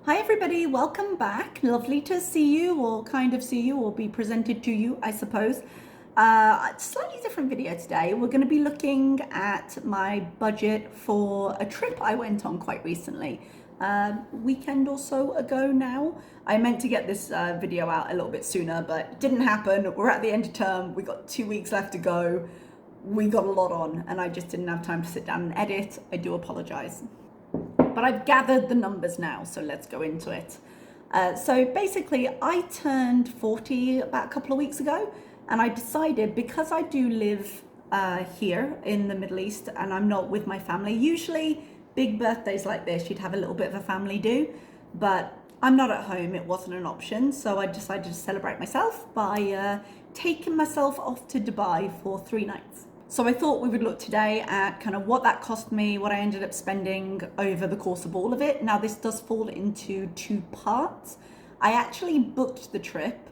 Hi everybody, welcome back. Lovely to see you, or kind of see you, or be presented to you, I suppose. Slightly different video today. We're going to be looking at my budget for a trip I went on quite recently. Weekend or so ago now. I meant to get this video out a little bit sooner, but it didn't happen. We're at the end of term. We got 2 weeks left to go. We got a lot on, and I just didn't have time to sit down and edit. I do apologize. But I've gathered the numbers now, so let's go into it. So basically, I turned 40 about a couple of weeks ago, and I decided, because I do live here in the Middle East and I'm not with my family, usually big birthdays like this, you'd have a little bit of a family do, but I'm not at home, it wasn't an option, so I decided to celebrate myself by taking myself off to Dubai for 3 nights. So I thought we would look today at kind of what that cost me, what I ended up spending over the course of all of it. Now this does fall into 2 parts. I actually booked the trip,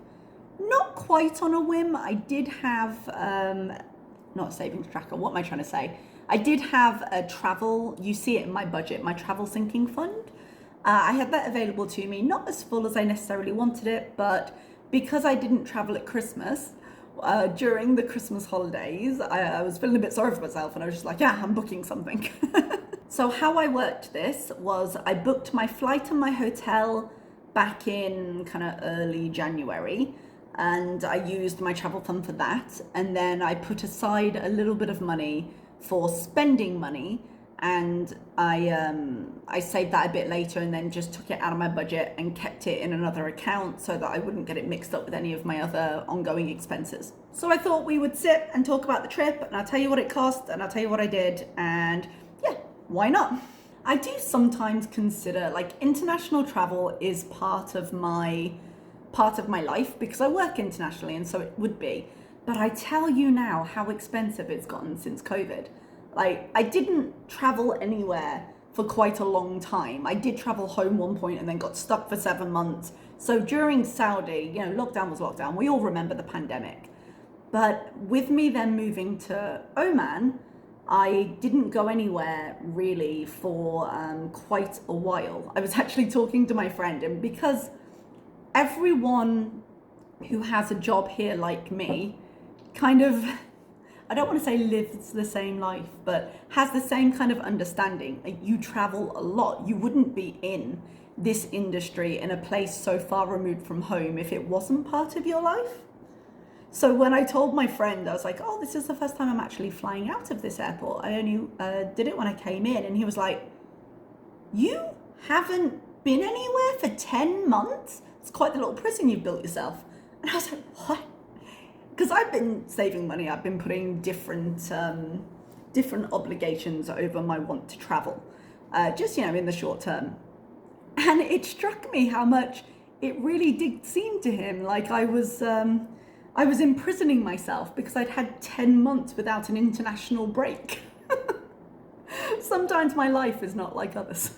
not quite on a whim. I did have, not a savings tracker, what am I trying to say? I did have a travel, you see it in my budget, my travel sinking fund. I had that available to me, not as full as I necessarily wanted it, but because I didn't travel at Christmas, during the Christmas holidays, I was feeling a bit sorry for myself, and I was just like, yeah, I'm booking something. So how I worked this was I booked my flight and my hotel back in kind of early January, and I used my travel fund for that. And then I put aside a little bit of money for spending money, and I saved that a bit later, and then just took it out of my budget and kept it in another account so that I wouldn't get it mixed up with any of my other ongoing expenses. So I thought we would sit and talk about the trip, and I'll tell you what it cost, and I'll tell you what I did, and yeah, why not? I do sometimes consider, like, international travel is part of my life because I work internationally, and so it would be. But I tell you now how expensive it's gotten since COVID. Like, I didn't travel anywhere for quite a long time. I did travel home one point and then got stuck for 7 months. So during Saudi, lockdown was lockdown. We all remember the pandemic. But with me then moving to Oman, I didn't go anywhere really for quite a while. I was actually talking to my friend, and because everyone who has a job here like me kind of, I don't want to say lives the same life, but has the same kind of understanding. Like, you travel a lot. You wouldn't be in this industry in a place so far removed from home if it wasn't part of your life. So when I told my friend, I was like, oh, this is the first time I'm actually flying out of this airport. I only did it when I came in. And he was like, you haven't been anywhere for 10 months? It's quite the little prison you've built yourself. And I was like, what? Because I've been saving money. I've been putting different obligations over my want to travel, just, in the short term. And it struck me how much it really did seem to him like I was imprisoning myself because I'd had 10 months without an international break. Sometimes my life is not like others.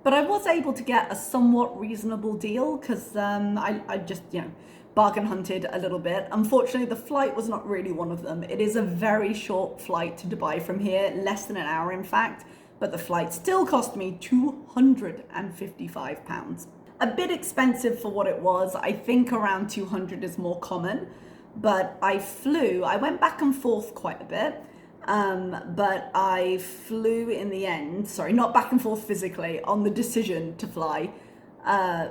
But I was able to get a somewhat reasonable deal because I just, bargain hunted a little bit. Unfortunately, the flight was not really one of them. It is a very short flight to Dubai from here, less than an hour in fact, but the flight still cost me £255. A bit expensive for what it was. I think around 200 is more common, but I went back and forth quite a bit. But I flew in the end, sorry, not back and forth physically, on the decision to fly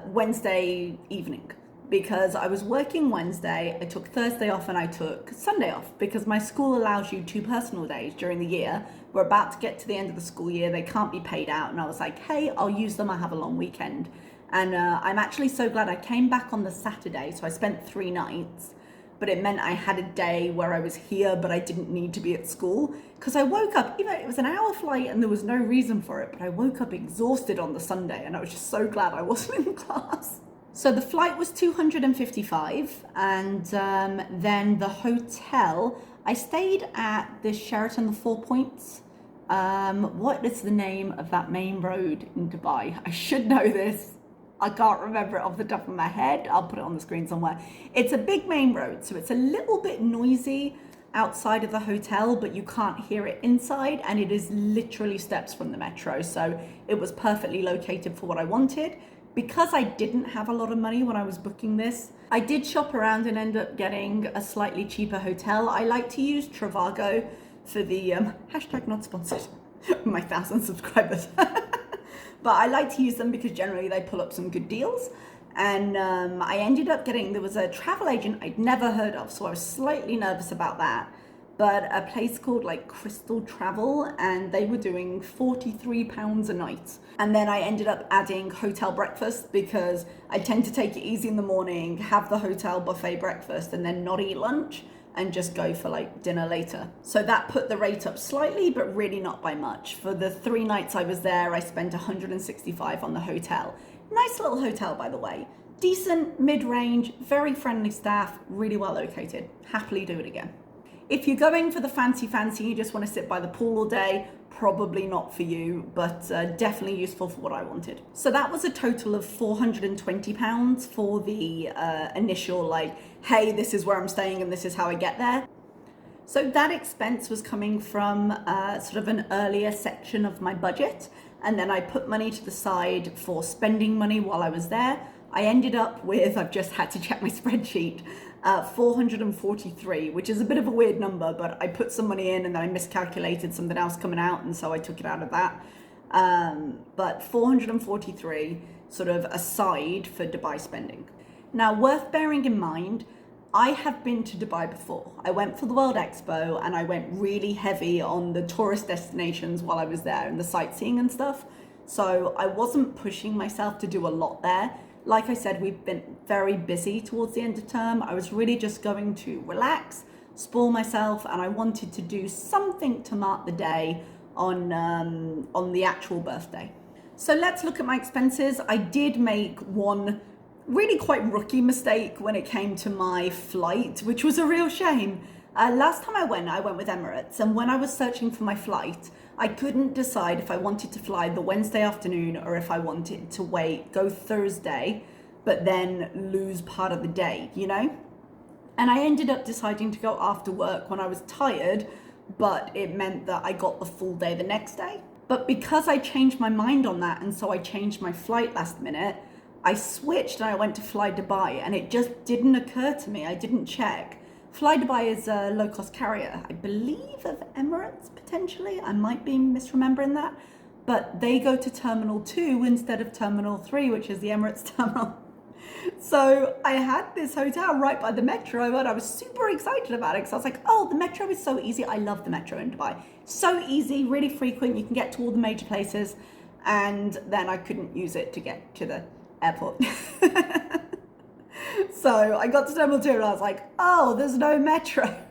Wednesday evening, because I was working Wednesday, I took Thursday off and I took Sunday off because my school allows you 2 personal days during the year. We're about to get to the end of the school year, they can't be paid out, and I was like, hey, I'll use them, I have a long weekend. And I'm actually so glad I came back on the Saturday, so I spent 3 nights. But it meant I had a day where I was here, but I didn't need to be at school. Because I woke up, it was an hour flight and there was no reason for it, but I woke up exhausted on the Sunday, and I was just so glad I wasn't in class. So the flight was 255, and then the hotel, I stayed at the Sheraton, the Four Points. What is the name of that main road in Dubai? I should know this. I can't remember it off the top of my head. I'll put it on the screen somewhere. It's a big main road, so it's a little bit noisy. outside of the hotel, but you can't hear it inside, and it is literally steps from the metro. So it was perfectly located for what I wanted. Because I didn't have a lot of money when I was booking this, I did shop around and end up getting a slightly cheaper hotel. I like to use Trivago for the hashtag not sponsored, my 1,000 subscribers. But I like to use them because generally they pull up some good deals. And I ended up getting, there was a travel agent I'd never heard of, so I was slightly nervous about that. But a place called like Crystal Travel, and they were doing £43 a night. And then I ended up adding hotel breakfast because I tend to take it easy in the morning, have the hotel buffet breakfast, and then not eat lunch and just go for like dinner later. So that put the rate up slightly, but really not by much. For the 3 nights I was there, I spent 165 on the hotel. Nice little hotel, by the way. Decent, mid-range, very friendly staff, really well located. Happily do it again. If you're going for the fancy, you just want to sit by the pool all day, probably not for you, but definitely useful for what I wanted. So that was a total of £420 for the initial like, hey, this is where I'm staying and this is how I get there. So that expense was coming from sort of an earlier section of my budget. And then I put money to the side for spending money while I was there. I ended up with, I've just had to check my spreadsheet, 443, which is a bit of a weird number, but I put some money in and then I miscalculated something else coming out, and so I took it out of that. But 443 sort of aside for Dubai spending. Now, worth bearing in mind, I have been to Dubai before. I went for the World Expo and I went really heavy on the tourist destinations while I was there and the sightseeing and stuff. So I wasn't pushing myself to do a lot there. Like I said, we've been very busy towards the end of term. I was really just going to relax, spoil myself, and I wanted to do something to mark the day on the actual birthday. So let's look at my expenses. I did make one really quite rookie mistake when it came to my flight, which was a real shame. Last time I went with Emirates, and when I was searching for my flight, I couldn't decide if I wanted to fly the Wednesday afternoon or if I wanted to go Thursday, but then lose part of the day, you know? And I ended up deciding to go after work when I was tired, but it meant that I got the full day the next day. But because I changed my mind on that, and so I changed my flight last minute, I switched and I went to Fly Dubai, and it just didn't occur to me. I didn't check. Fly Dubai is a low-cost carrier, I believe of Emirates, potentially. I might be misremembering that. But they go to Terminal 2 instead of Terminal 3, which is the Emirates terminal. So I had this hotel right by the metro, and I was super excited about it because I was like, oh, the metro is so easy. I love the metro in Dubai. So easy, really frequent. You can get to all the major places. And then I couldn't use it to get to the airport. So I got to Terminal 2 and I was like, oh, there's no metro.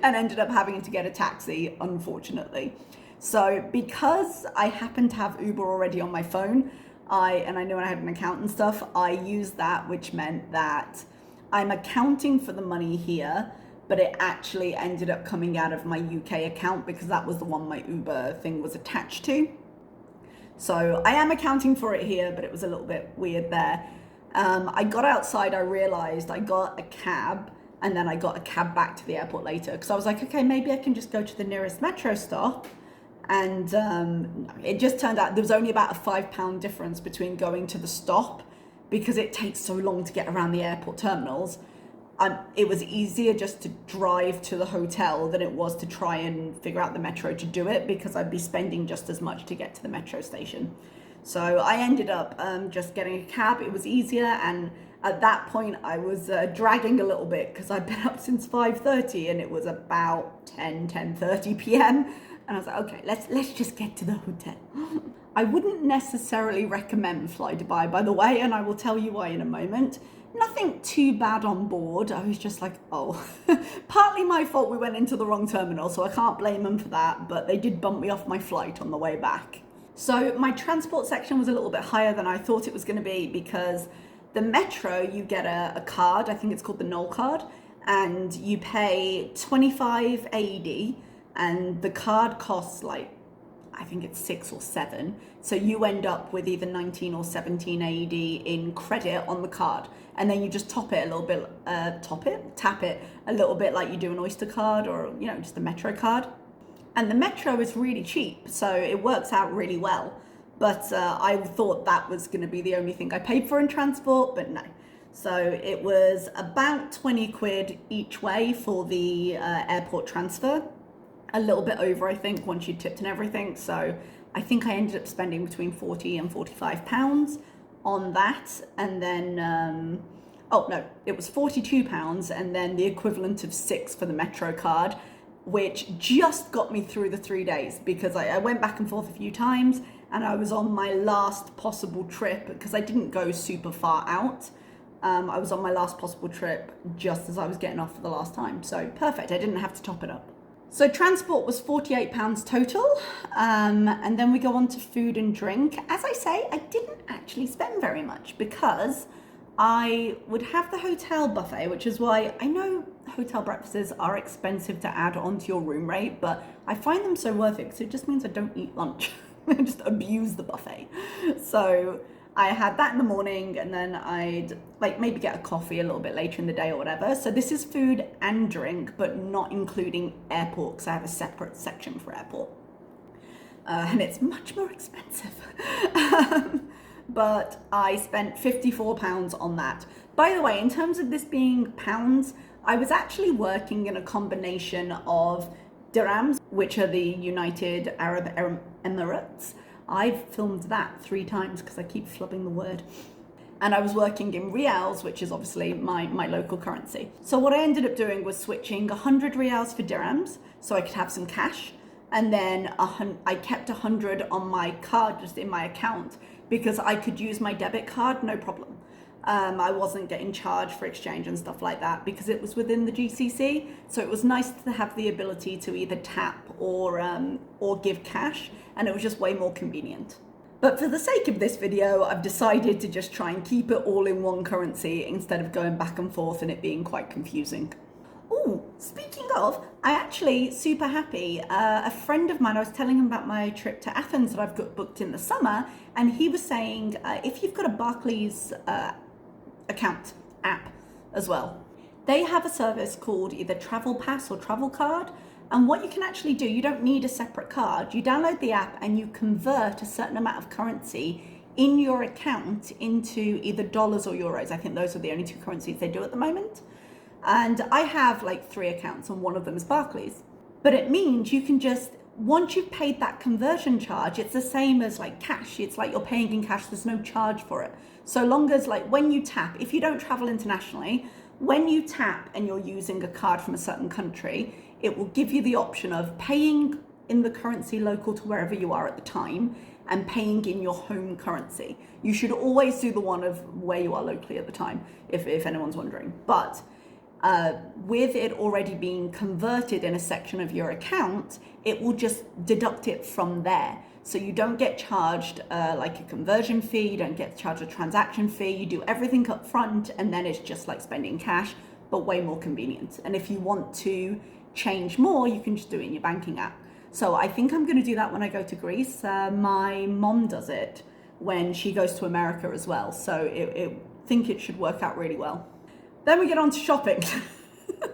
And ended up having to get a taxi, unfortunately. So because I happened to have Uber already on my phone, I knew I had an account and stuff, I used that, which meant that I'm accounting for the money here, but it actually ended up coming out of my UK account because that was the one my Uber thing was attached to. So I am accounting for it here, but it was a little bit weird there. I got outside, I realized I got a cab, and then I got a cab back to the airport later because I was like, okay, maybe I can just go to the nearest metro stop. And it just turned out there was only about a £5 difference between going to the stop because it takes so long to get around the airport terminals. It was easier just to drive to the hotel than it was to try and figure out the metro to do it because I'd be spending just as much to get to the metro station. So I ended up just getting a cab. It was easier, and at that point I was dragging a little bit because I'd been up since 5:30 and it was about 10:30 p.m. And I was like, okay, let's just get to the hotel. I wouldn't necessarily recommend Fly Dubai, by the way, and I will tell you why in a moment. Nothing too bad on board. I was just like, oh, partly my fault we went into the wrong terminal, so I can't blame them for that, but they did bump me off my flight on the way back. So my transport section was a little bit higher than I thought it was going to be because the metro, you get a card, I think it's called the Knoll card, and you pay 25 AED, and the card costs like I think it's 6 or 7. So you end up with either 19 or 17 AED in credit on the card. And then you just tap it a little bit a little bit like you do an Oyster card or, just a Metro card. And the Metro is really cheap, so it works out really well. But I thought that was going to be the only thing I paid for in transport, but no. So it was about 20 quid each way for the airport transfer. A little bit over, I think, once you tipped and everything. So I think I ended up spending between 40 and 45 pounds on that. And then, oh no, it was 42 pounds and then the equivalent of 6 for the Metro card, which just got me through the 3 days because I went back and forth a few times and I was on my last possible trip because I didn't go super far out. I was on my last possible trip just as I was getting off for the last time. So perfect, I didn't have to top it up. So transport was £48 total, and then we go on to food and drink. As I say, I didn't actually spend very much because I would have the hotel buffet, which is why I know hotel breakfasts are expensive to add onto your room rate, but I find them so worth it because it just means I don't eat lunch. I just abuse the buffet. So I had that in the morning and then I'd maybe get a coffee a little bit later in the day or whatever. So this is food and drink, but not including airport because I have a separate section for airport. And it's much more expensive. But I spent £54 on that. By the way, in terms of this being pounds, I was actually working in a combination of dirhams, which are the United Arab Emirates. I've filmed that 3 times because I keep flubbing the word. And I was working in rials, which is obviously my local currency. So what I ended up doing was switching 100 rials for dirhams so I could have some cash. And then I kept 100 on my card, just in my account, because I could use my debit card, no problem. I wasn't getting charged for exchange and stuff like that because it was within the GCC. So it was nice to have the ability to either tap or give cash, and it was just way more convenient. But for the sake of this video, I've decided to just try and keep it all in one currency instead of going back and forth and it being quite confusing. Oh, speaking of, I actually super happy. A friend of mine, I was telling him about my trip to Athens that I've got booked in the summer, and he was saying if you've got a Barclays account app as well, they have a service called either Travel Pass or Travel Card. And what you can actually do, you don't need a separate card. You download the app and you convert a certain amount of currency in your account into either dollars or euros. I think those are the only 2 currencies they do at the moment. And I have 3 accounts and one of them is Barclays. But it means you can just, once you've paid that conversion charge, it's the same as cash. It's like you're paying in cash, there's no charge for it. So long as when you tap, if you don't travel internationally, when you tap and you're using a card from a certain country, it will give you the option of paying in the currency local to wherever you are at the time and paying in your home currency. You should always do the one of where you are locally at the time, if anyone's wondering. But with it already being converted in a section of your account, it will just deduct it from there. So you don't get charged a conversion fee, you don't get charged a transaction fee, you do everything up front and then it's just like spending cash, but way more convenient. And if you want to change more, you can just do it in your banking app. So I think I'm going to do that when I go to Greece. My mom does it when she goes to America as well. So I think it should work out really well. Then we get on to shopping. As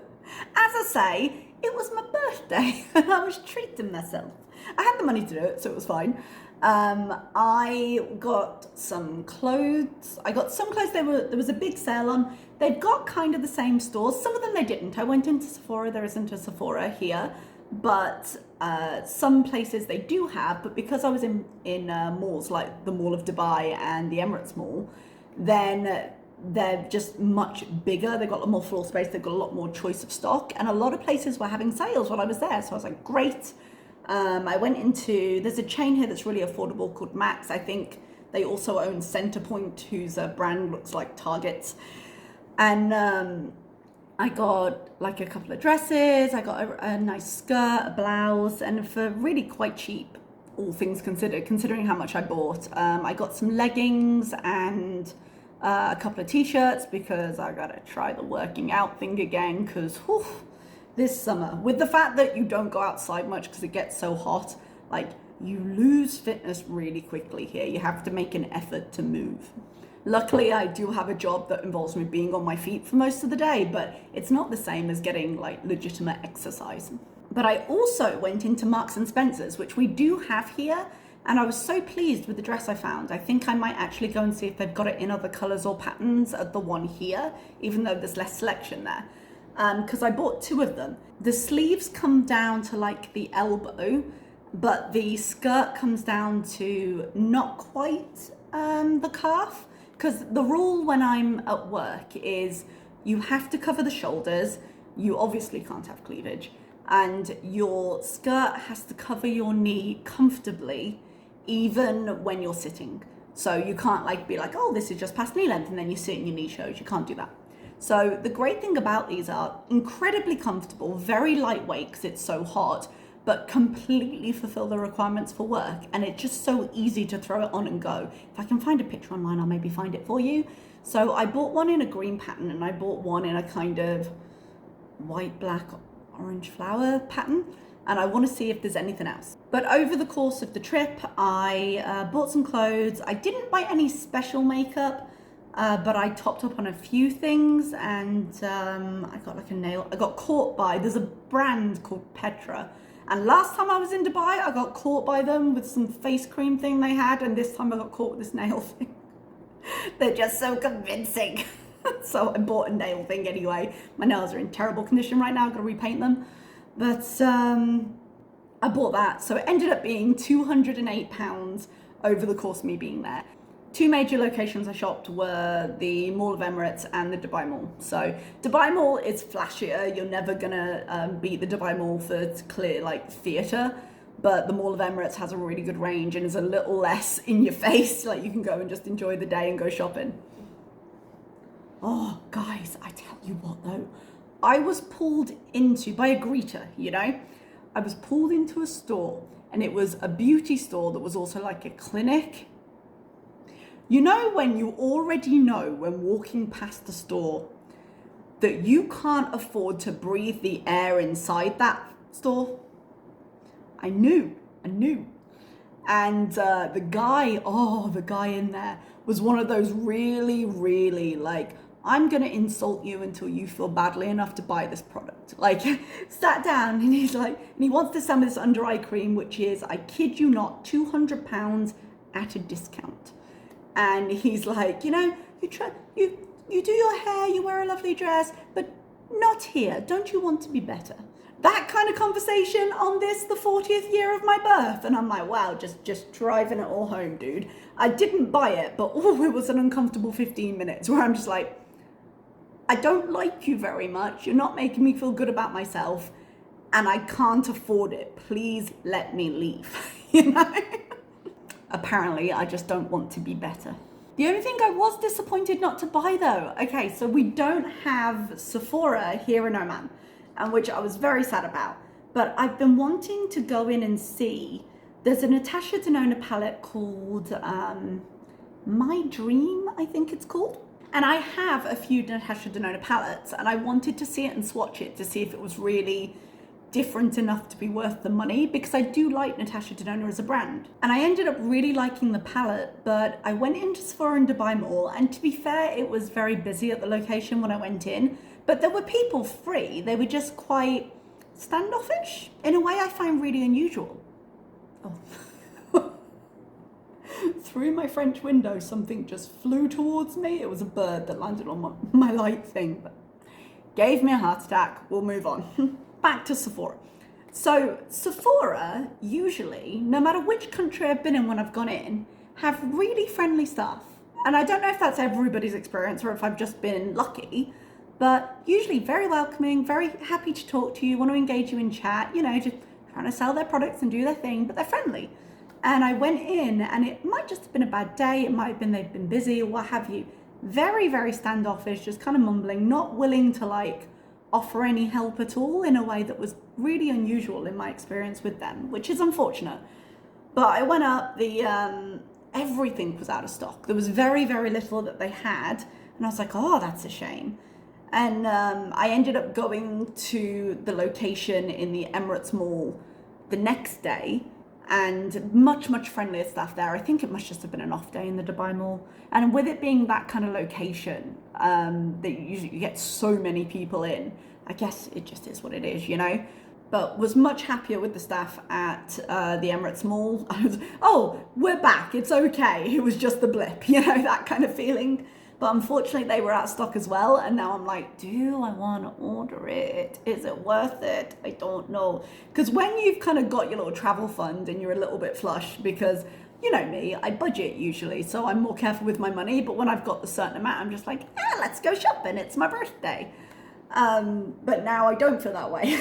I say, it was my birthday and I was treating myself. I had the money to do it, so it was fine. I got some clothes. There was a big sale on. They'd got kind of the same stores. Some of them they didn't. I went into Sephora. There isn't a Sephora here, but some places they do have. But because I was in malls like the Mall of Dubai and the Emirates Mall, then they're just much bigger. They've got a lot more floor space. They've got a lot more choice of stock, and a lot of places were having sales while I was there. So I was like, great. I went into, there's a chain here that's really affordable called Max. I think they also own Centerpoint, whose brand looks like Target's. And I got a couple of dresses, I got a nice skirt, a blouse, and for really quite cheap, all things considered, considering how much I bought. I got some leggings and a couple of t-shirts because I gotta try the working out thing again because this summer, with the fact that you don't go outside much because it gets so hot, you lose fitness really quickly here. You have to make an effort to move. Luckily, I do have a job that involves me being on my feet for most of the day, but it's not the same as getting like legitimate exercise. But I also went into Marks and Spencer's, which we do have here, and I was so pleased with the dress I found. I think I might actually go and see if they've got it in other colors or patterns at the one here, even though there's less selection there. Because I bought 2 of them. The sleeves come down to like the elbow, but the skirt comes down to not quite the calf. Because the rule when I'm at work is you have to cover the shoulders. You obviously can't have cleavage. And your skirt has to cover your knee comfortably, even when you're sitting. So you can't like be like, oh, this is just past knee length, and then you sit and your knee shows. You can't do that. So the great thing about these are incredibly comfortable, very lightweight because it's so hot, but completely fulfill the requirements for work. And it's just so easy to throw it on and go. If I can find a picture online, I'll maybe find it for you. So I bought one in a green pattern, and I bought one in a kind of white, black, orange flower pattern, and I want to see if there's anything else. But over the course of the trip, I bought some clothes. I didn't buy any special makeup, but I topped up on a few things, and I got like a nail. I got caught by, there's a brand called Petra, and last time I was in Dubai, I got caught by them with some face cream thing they had, and this time I got caught with this nail thing. They're just so convincing. So I bought a nail thing anyway. My nails are in terrible condition right now. I've got to repaint them. But I bought that. So it ended up being £208 over the course of me being there. 2 major locations I shopped were the Mall of Emirates and the Dubai Mall. So Dubai Mall is flashier. You're never gonna beat the Dubai Mall for clear like theatre. But the Mall of Emirates has a really good range and is a little less in your face. Like you can go and just enjoy the day and go shopping. Oh, guys, I tell you what though, I was pulled into, by a greeter, you know, I was pulled into a store, and it was a beauty store that was also like a clinic. You know, when you already know when walking past the store that you can't afford to breathe the air inside that store? I knew. And the guy in there was one of those really like, I'm gonna insult you until you feel badly enough to buy this product. Like, sat down and he's like, and he wants to sell me this under eye cream, which is, I kid you not, £200 at a discount. And he's like, you know, you do your hair, you wear a lovely dress, but not here. Don't you want to be better? That kind of conversation on this, the 40th year of my birth. And I'm like, wow, just driving it all home, dude. I didn't buy it, but it was an uncomfortable 15 minutes where I'm just like, I don't like you very much. You're not making me feel good about myself, and I can't afford it. Please let me leave, you know? Apparently, I just don't want to be better. The only thing I was disappointed not to buy though, okay, so we don't have Sephora here in Oman, and which I was very sad about, but I've been wanting to go in and see. There's a Natasha Denona palette called My Dream, I think it's called. And I have a few Natasha Denona palettes, and I wanted to see it and swatch it to see if it was really different enough to be worth the money, because I do like Natasha Denona as a brand. And I ended up really liking the palette, but I went into Sephora in Dubai Mall, and to be fair, it was very busy at the location when I went in, but there were people free. They were just quite standoffish in a way I find really unusual. Oh. Through my French window, something just flew towards me. It was a bird that landed on my light thing, but gave me a heart attack. We'll move on. Back to Sephora. So Sephora, usually, no matter which country I've been in when I've gone in, have really friendly staff. And I don't know if that's everybody's experience or if I've just been lucky, but usually very welcoming, very happy to talk to you, want to engage you in chat, you know, just trying to sell their products and do their thing, but they're friendly. And I went in, and it might just have been a bad day, it might have been they've been busy or what have you. Very, very standoffish, just kind of mumbling, not willing to like offer any help at all in a way that was really unusual in my experience with them, which is unfortunate. But I went up, everything was out of stock. There was very, very little that they had, and I was like, oh, that's a shame. And I ended up going to the location in the Emirates Mall the next day, and much friendlier staff there. I think it must just have been an off day in the Dubai Mall, and with it being that kind of location, that you get so many people in, I guess it just is what it is, you know. But was much happier with the staff at the Emirates Mall. I was, oh, we're back, it's okay, it was just the blip, you know, that kind of feeling. But unfortunately they were out of stock as well, and now I'm like, do I want to order it? Is it worth it? I don't know. Because when you've kind of got your little travel fund and you're a little bit flush, because you know me, I budget usually, so I'm more careful with my money, but when I've got a certain amount, I'm just like, let's go shopping, it's my birthday. But now I don't feel that way.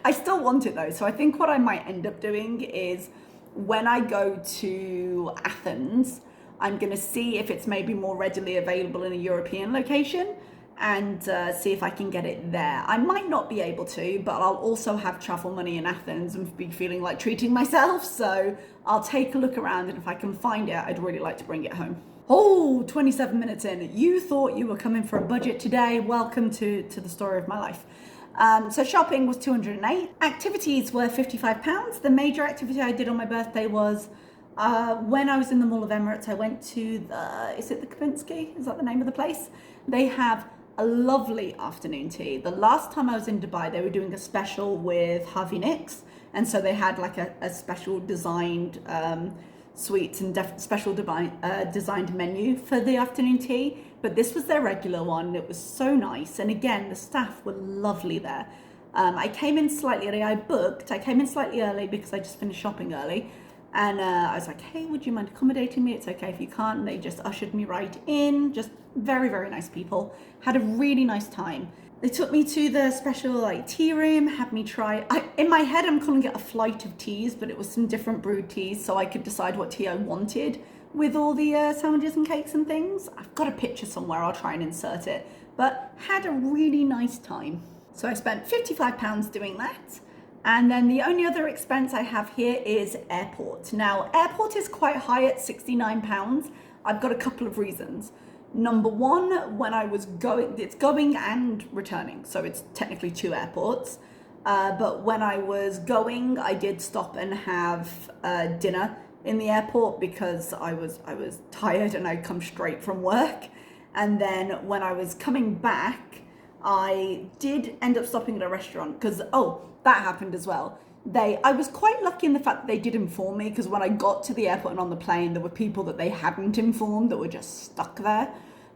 I still want it though, so I think what I might end up doing is when I go to Athens, I'm going to see if it's maybe more readily available in a European location and see if I can get it there. I might not be able to, but I'll also have travel money in Athens and be feeling like treating myself. So I'll take a look around, and if I can find it, I'd really like to bring it home. Oh, 27 minutes in. You thought you were coming for a budget today. Welcome to the story of my life. So shopping was 208. Activities were £55. The major activity I did on my birthday was when I was in the Mall of Emirates, I went to is it the Kempinski? Is that the name of the place? They have a lovely afternoon tea. The last time I was in Dubai, they were doing a special with Harvey Nicks. And so they had like a special designed sweets and special designed menu for the afternoon tea. But this was their regular one. It was so nice. And again, the staff were lovely there. I came in slightly early. I came in slightly early because I just finished shopping early. And I was like, hey, would you mind accommodating me? It's okay if you can't. And they just ushered me right in. Just very nice people. Had a really nice time. They took me to the special tea room, had me try, in my head I'm calling it a flight of teas, but it was some different brewed teas so I could decide what tea I wanted with all the sandwiches and cakes and things. I've got a picture somewhere, I'll try and insert it. But had a really nice time. So I spent £55 doing that. And then the only other expense I have here is airport. Now, airport is quite high at £69. I've got a couple of reasons. Number one, when I was going, it's going and returning, so it's technically two airports. But when I was going, I did stop and have dinner in the airport because I was tired and I'd come straight from work. And then when I was coming back, I did end up stopping at a restaurant because, that happened as well. I was quite lucky in the fact that they did inform me, because when I got to the airport and on the plane, there were people that they hadn't informed that were just stuck there.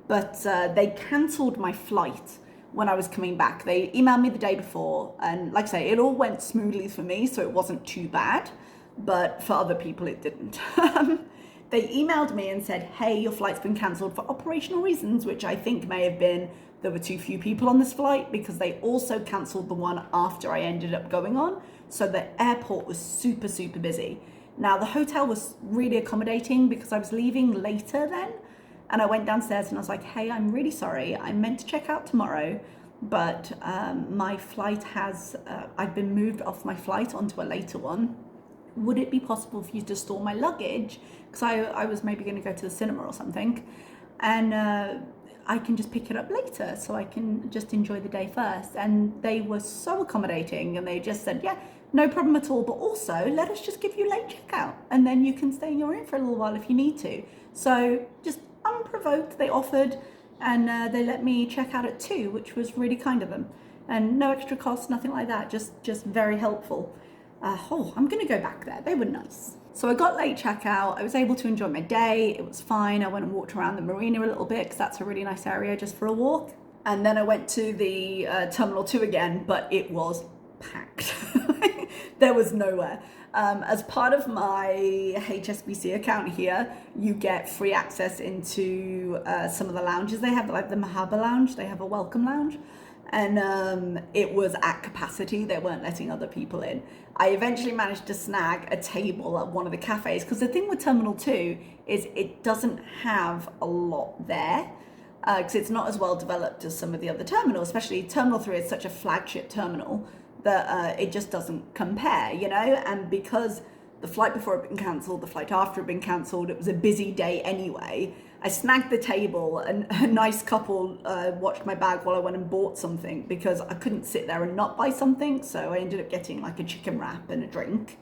But they cancelled my flight when I was coming back. They emailed me the day before, and like I say, it all went smoothly for me, so it wasn't too bad. But for other people, it didn't. They emailed me and said, hey, your flight's been cancelled for operational reasons, which I think may have been there were too few people on this flight, because they also cancelled the one after I ended up going on. So the airport was super busy. Now, the hotel was really accommodating because I was leaving later then. And I went downstairs and I was like, hey, I'm really sorry. I'm meant to check out tomorrow, but my flight I've been moved off my flight onto a later one. Would it be possible for you to store my luggage? Because I was maybe going to go to the cinema or something. And I can just pick it up later so I can just enjoy the day first. And they were so accommodating, and they just said, yeah, no problem at all. But also, let us just give you late checkout, and then you can stay in your room for a little while if you need to. So just unprovoked, they offered, and they let me check out at 2, which was really kind of them. And no extra cost, nothing like that, just very helpful. I'm going to go back there. They were nice. So I got late checkout. I was able to enjoy my day. It was fine. I went and walked around the marina a little bit because that's a really nice area just for a walk. And then I went to the Terminal 2 again, but it was packed. There was nowhere. As part of my HSBC account here, you get free access into some of the lounges they have, like the Mahaba Lounge. They have a welcome lounge. And it was at capacity. They weren't letting other people in. I eventually managed to snag a table at one of the cafes, because the thing with Terminal 2 is it doesn't have a lot there, because it's not as well developed as some of the other terminals. Especially Terminal 3 is such a flagship terminal that it just doesn't compare, you know. And because the flight before had been cancelled, the flight after had been cancelled, it was a busy day anyway. I snagged the table, and a nice couple watched my bag while I went and bought something, because I couldn't sit there and not buy something. So I ended up getting like a chicken wrap and a drink.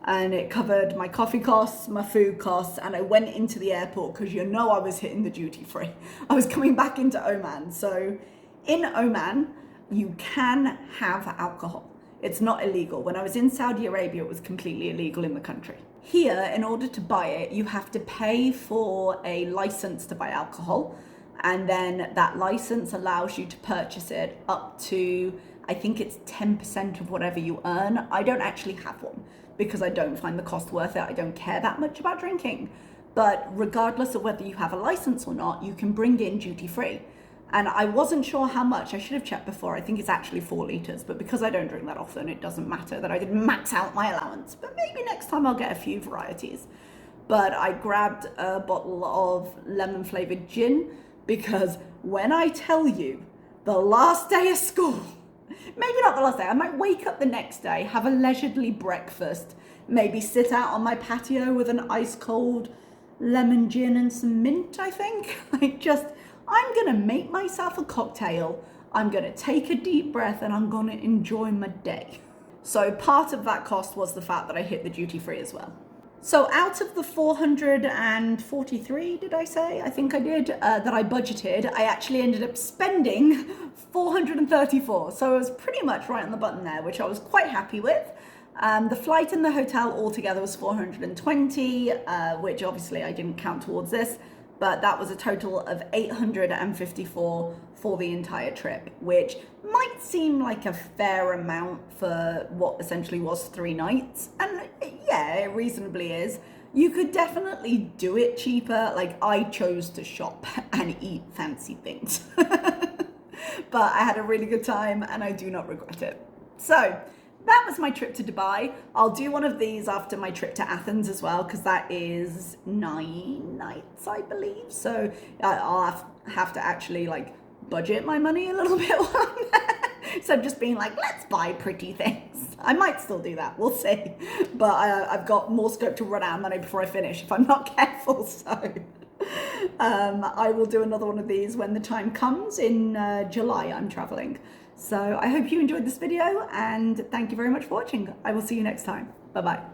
and it covered my coffee costs, my food costs, and I went into the airport because you know I was hitting the duty free. I was coming back into Oman. So in Oman, you can have alcohol. It's not illegal. When I was in Saudi Arabia, it was completely illegal in the country. Here, in order to buy it, you have to pay for a license to buy alcohol, and then that license allows you to purchase it up to, I think it's 10% of whatever you earn. I don't actually have one because I don't find the cost worth it. I don't care that much about drinking. But regardless of whether you have a license or not, you can bring in duty free. And I wasn't sure how much. I should have checked before. I think it's actually 4 litres, but because I don't drink that often, it doesn't matter that I didn't max out my allowance. But maybe next time I'll get a few varieties. But I grabbed a bottle of lemon flavoured gin because when I tell you the last day of school, maybe not the last day, I might wake up the next day, have a leisurely breakfast, maybe sit out on my patio with an ice cold lemon gin and some mint, I think. I'm gonna make myself a cocktail, I'm gonna take a deep breath, and I'm gonna enjoy my day. So part of that cost was the fact that I hit the duty free as well. So out of the 443, did I say? I think I did, that I budgeted, I actually ended up spending 434. So I was pretty much right on the button there, which I was quite happy with. The flight and the hotel altogether was 420, which obviously I didn't count towards this, but that was a total of 854 for the entire trip, which might seem like a fair amount for what essentially was 3 nights. And yeah, it reasonably is. You could definitely do it cheaper. Like, I chose to shop and eat fancy things. But I had a really good time and I do not regret it. So that was my trip to Dubai. I'll do one of these after my trip to Athens as well, because that is 9 nights, I believe. So I'll have to actually like budget my money a little bit while I'm there. So just being like, let's buy pretty things. I might still do that, we'll see. But I've got more scope to run out of money before I finish if I'm not careful. So I will do another one of these when the time comes in July. I'm traveling. So I hope you enjoyed this video and thank you very much for watching. I will see you next time. Bye bye.